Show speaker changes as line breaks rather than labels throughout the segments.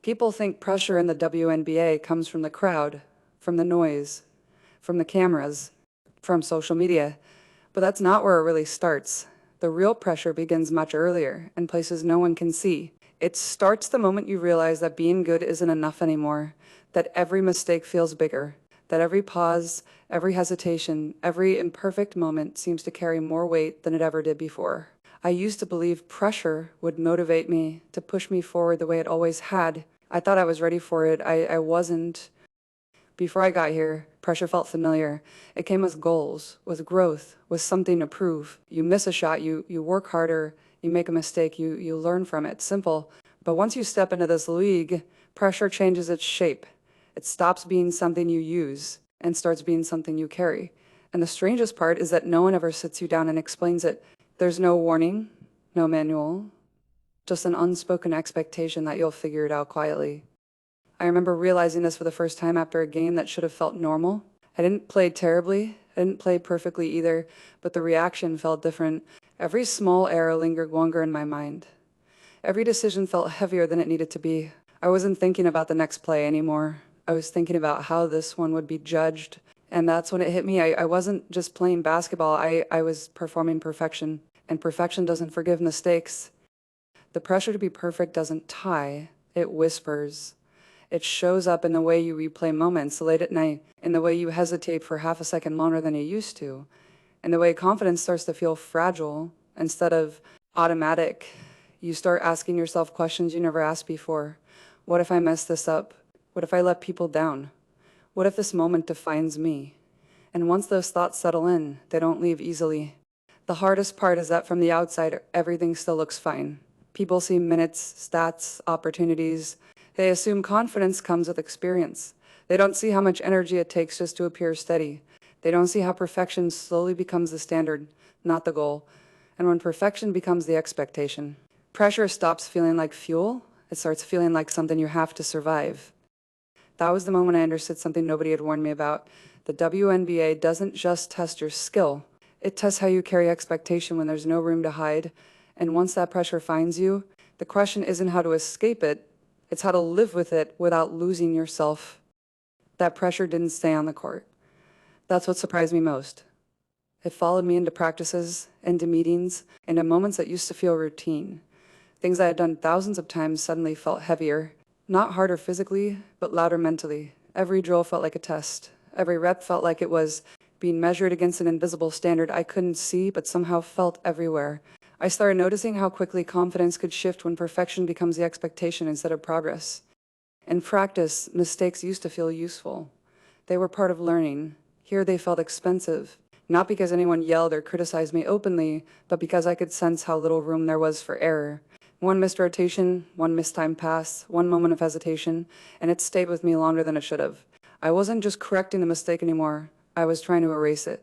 People think pressure in the WNBA comes from the crowd, from the noise, from the cameras, from social media, but that's not where it really starts. The real pressure begins much earlier, in places no one can see. It starts the moment you realize that being good isn't enough anymore, that every mistake feels bigger, that every pause, every hesitation, every imperfect moment seems to carry more weight than it ever did before. I used to believe pressure would motivate me, to push me forward the way it always had. I thought I was ready for it. I wasn't. Before I got here, pressure felt familiar. It came with goals, with growth, with something to prove. You miss a shot, you work harder, you make a mistake, you learn from it. Simple. But once you step into this league, pressure changes its shape. It stops being something you use and starts being something you carry. And the strangest part is that no one ever sits you down and explains it. There's no warning, no manual, just an unspoken expectation that you'll figure it out quietly. I remember realizing this for the first time after a game that should have felt normal. I didn't play terribly, I didn't play perfectly either, but the reaction felt different. Every small error lingered longer in my mind. Every decision felt heavier than it needed to be. I wasn't thinking about the next play anymore. I was thinking about how this one would be judged. And that's when it hit me. I wasn't just playing basketball, I was performing perfection. And perfection doesn't forgive mistakes. The pressure to be perfect doesn't tie, it whispers. It shows up in the way you replay moments late at night, in the way you hesitate for half a second longer than you used to, in the way confidence starts to feel fragile instead of automatic. You start asking yourself questions you never asked before. What if I mess this up? What if I let people down? What if this moment defines me? And once those thoughts settle in, they don't leave easily. The hardest part is that from the outside, everything still looks fine. People see minutes, stats, opportunities. They assume confidence comes with experience. They don't see how much energy it takes just to appear steady. They don't see how perfection slowly becomes the standard, not the goal. And when perfection becomes the expectation, pressure stops feeling like fuel. It starts feeling like something you have to survive. That was the moment I understood something nobody had warned me about. The WNBA doesn't just test your skill. It tests how you carry expectation when there's no room to hide. And once that pressure finds you, the question isn't how to escape it, it's how to live with it without losing yourself. That pressure didn't stay on the court. That's what surprised me most. It followed me into practices, into meetings, into moments that used to feel routine. Things I had done thousands of times suddenly felt heavier. Not harder physically, but louder mentally. Every drill felt like a test. Every rep felt like it was being measured against an invisible standard I couldn't see but somehow felt everywhere. I started noticing how quickly confidence could shift when perfection becomes the expectation instead of progress. In practice, mistakes used to feel useful. They were part of learning. Here they felt expensive, not because anyone yelled or criticized me openly, but because I could sense how little room there was for error. One missed rotation, one mistimed pass, one moment of hesitation, and it stayed with me longer than it should have. I wasn't just correcting the mistake anymore, I was trying to erase it.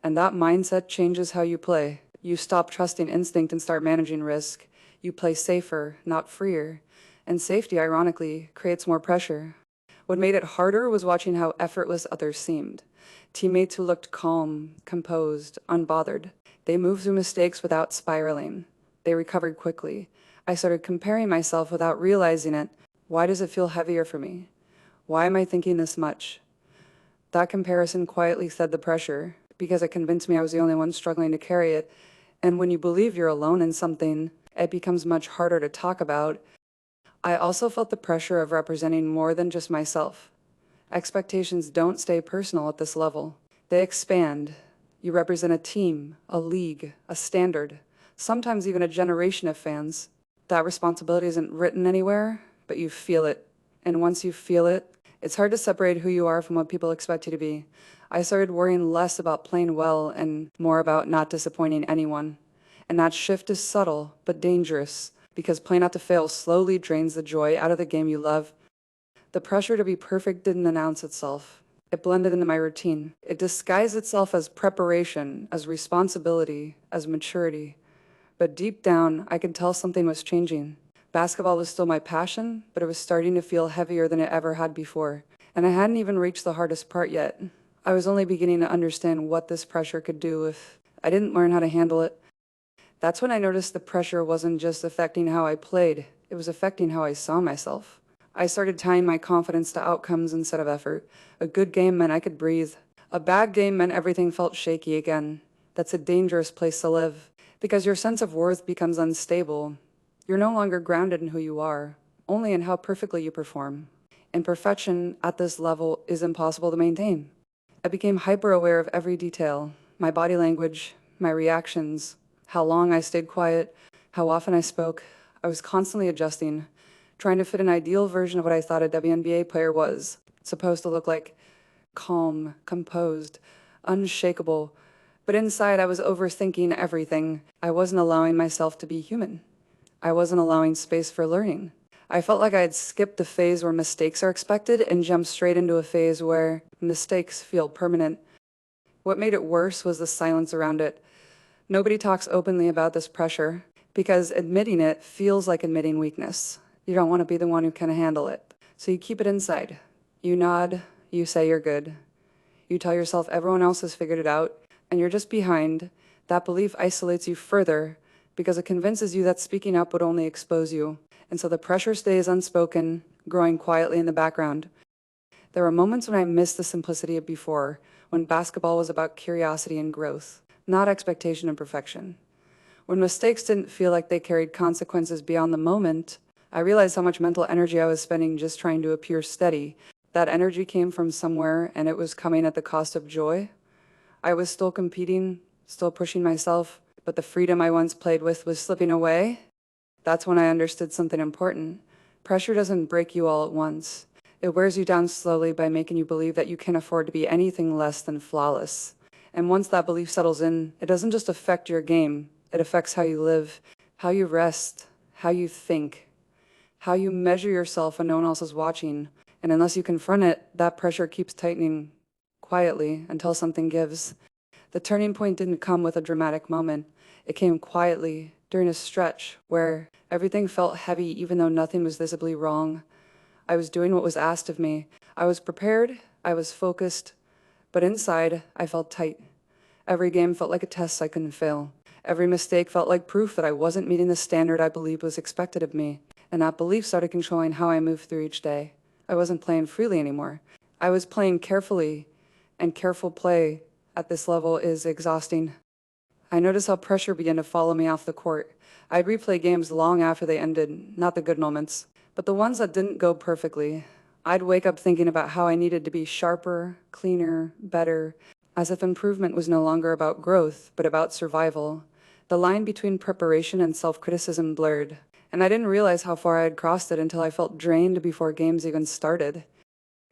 And that mindset changes how you play. You stop trusting instinct and start managing risk. You play safer, not freer. And safety, ironically, creates more pressure. What made it harder was watching how effortless others seemed. Teammates who looked calm, composed, unbothered. They moved through mistakes without spiraling. They recovered quickly. I started comparing myself without realizing it. Why does it feel heavier for me? Why am I thinking this much? That comparison quietly fed the pressure, because it convinced me I was the only one struggling to carry it. And when you believe you're alone in something, it becomes much harder to talk about. I also felt the pressure of representing more than just myself. Expectations don't stay personal at this level. They expand. You represent a team, a league, a standard, sometimes even a generation of fans. That responsibility isn't written anywhere, but you feel it. And once you feel it, it's hard to separate who you are from what people expect you to be. I started worrying less about playing well and more about not disappointing anyone. And that shift is subtle, but dangerous, because playing not to fail slowly drains the joy out of the game you love. The pressure to be perfect didn't announce itself. It blended into my routine. It disguised itself as preparation, as responsibility, as maturity. But deep down, I could tell something was changing. Basketball was still my passion, but it was starting to feel heavier than it ever had before. And I hadn't even reached the hardest part yet. I was only beginning to understand what this pressure could do if I didn't learn how to handle it. That's when I noticed the pressure wasn't just affecting how I played, it was affecting how I saw myself. I started tying my confidence to outcomes instead of effort. A good game meant I could breathe. A bad game meant everything felt shaky again. That's a dangerous place to live, because your sense of worth becomes unstable. You're no longer grounded in who you are, only in how perfectly you perform. And perfection at this level is impossible to maintain. I became hyper aware of every detail, my body language, my reactions, how long I stayed quiet, how often I spoke. I was constantly adjusting, trying to fit an ideal version of what I thought a WNBA player was supposed to look like: calm, composed, unshakable. But inside, I was overthinking everything. I wasn't allowing myself to be human. I wasn't allowing space for learning. I felt like I had skipped the phase where mistakes are expected and jumped straight into a phase where mistakes feel permanent. What made it worse was the silence around it. Nobody talks openly about this pressure because admitting it feels like admitting weakness. You don't want to be the one who can handle it, so you keep it inside. You nod, you say you're good. You tell yourself everyone else has figured it out, and you're just behind. That belief isolates you further because it convinces you that speaking up would only expose you. And so the pressure stays unspoken, growing quietly in the background. There were moments when I missed the simplicity of before, when basketball was about curiosity and growth, not expectation and perfection. When mistakes didn't feel like they carried consequences beyond the moment, I realized how much mental energy I was spending just trying to appear steady. That energy came from somewhere, and it was coming at the cost of joy. I was still competing, still pushing myself, but the freedom I once played with was slipping away. That's when I understood something important. Pressure doesn't break you all at once. It wears you down slowly by making you believe that you can't afford to be anything less than flawless. And once that belief settles in, it doesn't just affect your game, it affects how you live, how you rest, how you think, how you measure yourself when no one else is watching. And unless you confront it, that pressure keeps tightening quietly until something gives. The turning point didn't come with a dramatic moment. It came quietly during a stretch where everything felt heavy even though nothing was visibly wrong. I was doing what was asked of me. I was prepared, I was focused, but inside I felt tight. Every game felt like a test I couldn't fail. Every mistake felt like proof that I wasn't meeting the standard I believed was expected of me. And that belief started controlling how I moved through each day. I wasn't playing freely anymore. I was playing carefully, and careful play at this level is exhausting. I noticed how pressure began to follow me off the court. I'd replay games long after they ended, not the good moments, but the ones that didn't go perfectly. I'd wake up thinking about how I needed to be sharper, cleaner, better, as if improvement was no longer about growth, but about survival. The line between preparation and self-criticism blurred, and I didn't realize how far I had crossed it until I felt drained before games even started.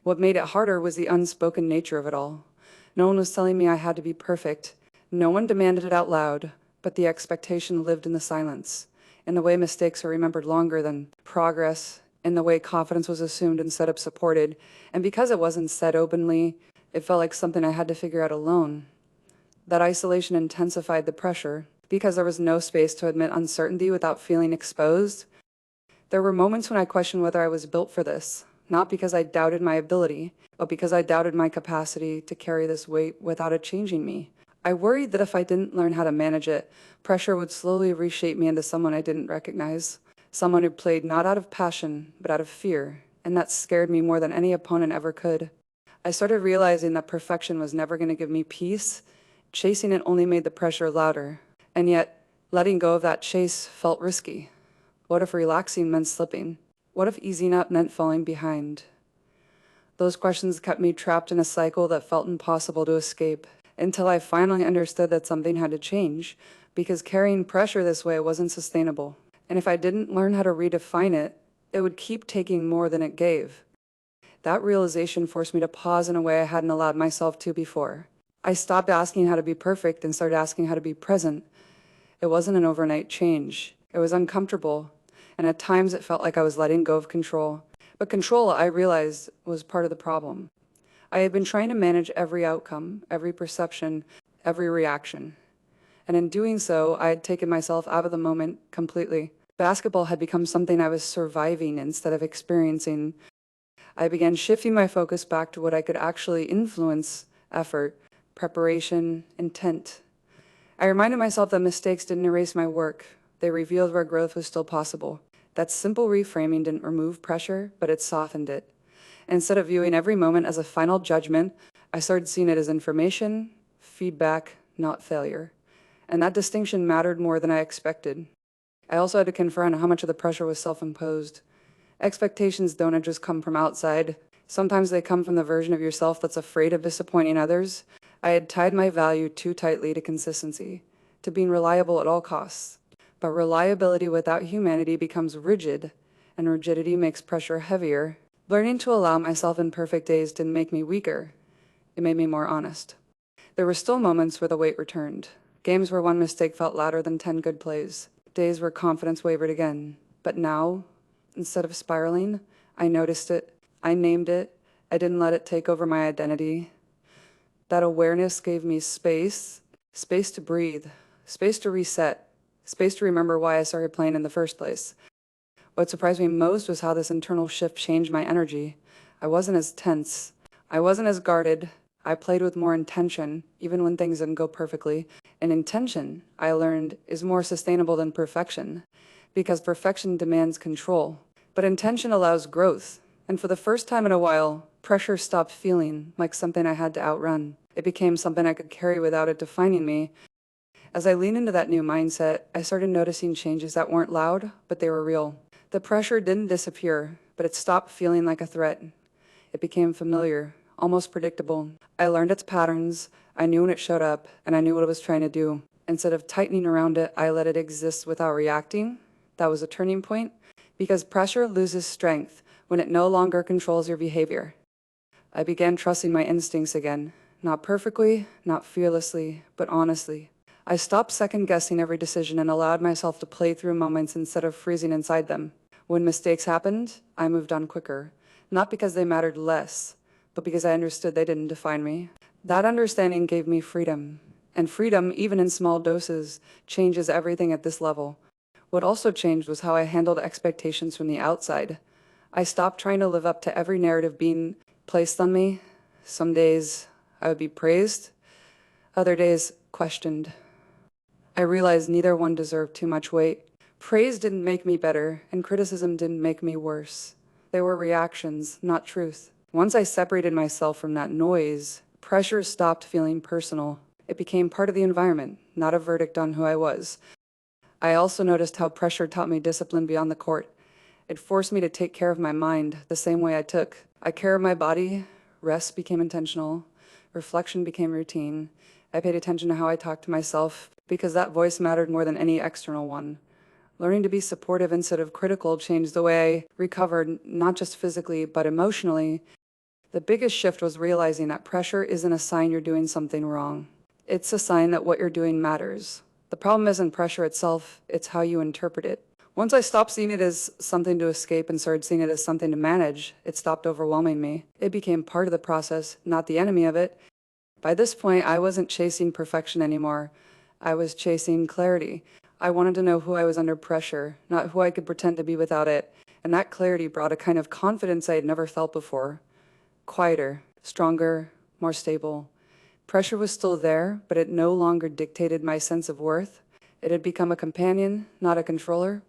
What made it harder was the unspoken nature of it all. No one was telling me I had to be perfect. No one demanded it out loud, but the expectation lived in the silence, in the way mistakes are remembered longer than progress, in the way confidence was assumed instead of supported, and because it wasn't said openly, it felt like something I had to figure out alone. That isolation intensified the pressure, because there was no space to admit uncertainty without feeling exposed. There were moments when I questioned whether I was built for this, not because I doubted my ability, but because I doubted my capacity to carry this weight without it changing me. I worried that if I didn't learn how to manage it, pressure would slowly reshape me into someone I didn't recognize, someone who played not out of passion, but out of fear, and that scared me more than any opponent ever could. I started realizing that perfection was never going to give me peace. Chasing it only made the pressure louder, and yet letting go of that chase felt risky. What if relaxing meant slipping? What if easing up meant falling behind? Those questions kept me trapped in a cycle that felt impossible to escape, until I finally understood that something had to change, because carrying pressure this way wasn't sustainable. And if I didn't learn how to redefine it, it would keep taking more than it gave. That realization forced me to pause in a way I hadn't allowed myself to before. I stopped asking how to be perfect and started asking how to be present. It wasn't an overnight change. It was uncomfortable, and at times it felt like I was letting go of control. But control, I realized, was part of the problem. I had been trying to manage every outcome, every perception, every reaction. And in doing so, I had taken myself out of the moment completely. Basketball had become something I was surviving instead of experiencing. I began shifting my focus back to what I could actually influence: effort, preparation, intent. I reminded myself that mistakes didn't erase my work. They revealed where growth was still possible. That simple reframing didn't remove pressure, but it softened it. Instead of viewing every moment as a final judgment, I started seeing it as information, feedback, not failure. And that distinction mattered more than I expected. I also had to confront how much of the pressure was self-imposed. Expectations don't just come from outside. Sometimes they come from the version of yourself that's afraid of disappointing others. I had tied my value too tightly to consistency, to being reliable at all costs. But reliability without humanity becomes rigid, and rigidity makes pressure heavier. Learning to allow myself imperfect days didn't make me weaker. It made me more honest. There were still moments where the weight returned. Games where one mistake felt louder than 10 good plays. Days where confidence wavered again. But now, instead of spiraling, I noticed it. I named it. I didn't let it take over my identity. That awareness gave me space. Space to breathe. Space to reset. Space to remember why I started playing in the first place. What surprised me most was how this internal shift changed my energy. I wasn't as tense. I wasn't as guarded. I played with more intention, even when things didn't go perfectly. And intention, I learned, is more sustainable than perfection, because perfection demands control. But intention allows growth. And for the first time in a while, pressure stopped feeling like something I had to outrun. It became something I could carry without it defining me. As I leaned into that new mindset, I started noticing changes that weren't loud, but they were real. The pressure didn't disappear, but it stopped feeling like a threat. It became familiar, almost predictable. I learned its patterns, I knew when it showed up, and I knew what it was trying to do. Instead of tightening around it, I let it exist without reacting. That was a turning point, because pressure loses strength when it no longer controls your behavior. I began trusting my instincts again, not perfectly, not fearlessly, but honestly. I stopped second-guessing every decision and allowed myself to play through moments instead of freezing inside them. When mistakes happened, I moved on quicker, not because they mattered less, but because I understood they didn't define me. That understanding gave me freedom. And freedom, even in small doses, changes everything at this level. What also changed was how I handled expectations from the outside. I stopped trying to live up to every narrative being placed on me. Some days I would be praised, other days questioned. I realized neither one deserved too much weight. Praise didn't make me better, and criticism didn't make me worse. They were reactions, not truth. Once I separated myself from that noise, pressure stopped feeling personal. It became part of the environment, not a verdict on who I was. I also noticed how pressure taught me discipline beyond the court. It forced me to take care of my mind the same way I took care of my body. Rest became intentional. Reflection became routine. I paid attention to how I talked to myself because that voice mattered more than any external one. Learning to be supportive instead of critical changed the way I recovered, not just physically, but emotionally. The biggest shift was realizing that pressure isn't a sign you're doing something wrong. It's a sign that what you're doing matters. The problem isn't pressure itself, it's how you interpret it. Once I stopped seeing it as something to escape and started seeing it as something to manage, it stopped overwhelming me. It became part of the process, not the enemy of it. By this point, I wasn't chasing perfection anymore. I was chasing clarity. I wanted to know who I was under pressure, not who I could pretend to be without it. And that clarity brought a kind of confidence I had never felt before. Quieter, stronger, more stable. Pressure was still there, but it no longer dictated my sense of worth. It had become a companion, not a controller.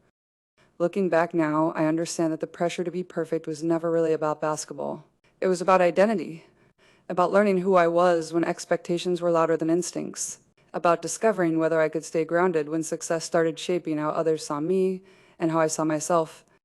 Looking back now, I understand that the pressure to be perfect was never really about basketball. It was about identity, about learning who I was when expectations were louder than instincts, about discovering whether I could stay grounded when success started shaping how others saw me and how I saw myself.